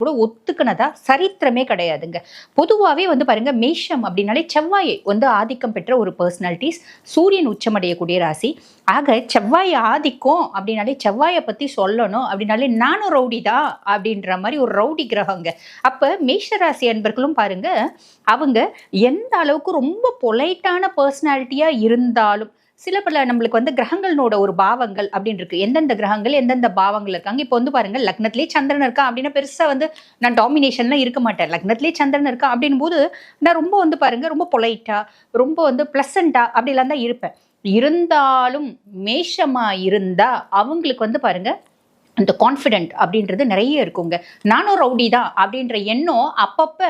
கூட ஒத்துக்கினதா சரித்திரமே கிடையாதுங்க. பொதுவாவே வந்து பாருங்க, மேஷம் அப்படின்னாலே செவ்வாய் வந்து ஆதிக்கம் பெற்ற ஒரு பர்சனாலிட்டிஸ். சூரியன் உச்சமடையக்கூடிய ராசி. ஆக செவ்வாய் ஆதிக்கம் அப்படின்னாலே, செவ்வாயை பத்தி சொல்லணும் அப்படின்னாலே நானும் ரவுடி தான் அப்படின்ற மாதிரி ஒரு ரவுடி கிரகங்க. அப்ப மேஷ ராசி அன்பர்களும் பாருங்க, அவங்க எந்த அளவுக்கு ரொம்ப பொலைட்டான பர்சனாலிட்டியா இருந்தாலும், சில பல நம்மளுக்கு வந்து கிரகங்களோட ஒரு பாவங்கள் அப்படின்னு இருக்கு. எந்தெந்த கிரகங்கள் எந்தெந்த பாவங்கள் இருக்காங்க. இப்போ வந்து பாருங்க, லக்னத்திலே சந்திரன் இருக்கா அப்படின்னா பெருசா வந்து நான் டாமினேஷன்லாம் இருக்க மாட்டேன். லக்னத்திலே சந்திரன் இருக்கா அப்படின் போது நான் ரொம்ப வந்து பாருங்க, ரொம்ப பொலைட்டா, ரொம்ப வந்து பிளசண்டா அப்படிலாம் தான் இருப்பேன். இருந்தாலும் மேஷமா இருந்தா அவங்களுக்கு வந்து பாருங்க, அந்த கான்ஃபிடென்ட் அப்படின்றது நிறைய இருக்குங்க. நானும் ரவுடி தான் அப்படின்ற எண்ணம் அப்பப்ப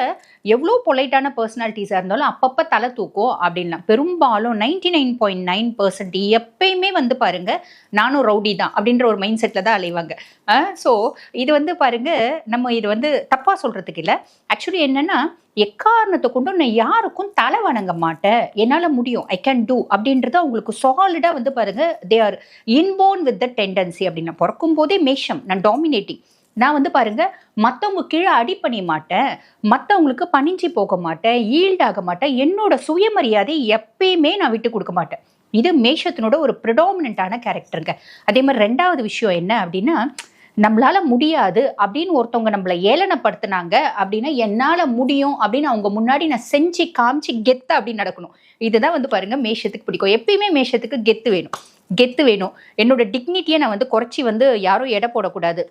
எவ்வளோ பொலைட்டான பர்சனாலிட்டிஸாக இருந்தாலும் அப்பப்போ தலை தூக்கும் அப்படின்லாம். பெரும்பாலும் 99.9% எப்பயுமே வந்து பாருங்க, நானும் ரவுடி தான் அப்படின்ற ஒரு மைண்ட் செட்டில் தான் அலைவாங்க. ஸோ இது வந்து பாருங்க, நம்ம இது வந்து தப்பாக சொல்றதுக்கு இல்லை. ஆக்சுவலி என்னன்னா, எக்காரணத்தை கொண்டும் நான் யாருக்கும் தலை வணங்க மாட்டேன், என்னால் முடியும், ஐ கேன் டூ அப்படின்றத அவங்களுக்கு சாலிடாக வந்து பாருங்க, they are inborn with the tendency. அப்படின்னா பிறக்கும் போதே மேஷம், நான் டாமினேட்டிங். நான் வந்து பாருங்க, மற்றவங்க கீழே அடிப்பணிய மாட்டேன், மற்றவங்களுக்கு பணிஞ்சு போக மாட்டேன், ஈல்ட் ஆக மாட்டேன், என்னோட சுயமரியாதை எப்பயுமே நான் விட்டு கொடுக்க மாட்டேன். இது மேஷத்தினோட ஒரு ப்ரிடாமினண்டான கேரக்டருங்க. அதே மாதிரி ரெண்டாவது விஷயம் என்ன அப்படின்னா, நம்மளால முடியாது அப்படின்னு ஒருத்தவங்க நம்மளை ஏளனப்படுத்தினாங்க அப்படின்னா, என்னால முடியும் அப்படின்னு அவங்க முன்னாடி நான் செஞ்சு காமிச்சு கெத்து அப்படின்னு நடக்கணும். இதுதான் வந்து பாருங்க மேஷத்துக்கு பிடிக்கும். எப்பயுமே மேஷத்துக்கு கெத்து வேணும், கெத்து வேணும். என்னோட டிக்னிட்டியை நான் வந்து குறைச்சி வந்து யாரும் எடை போடக்கூடாது.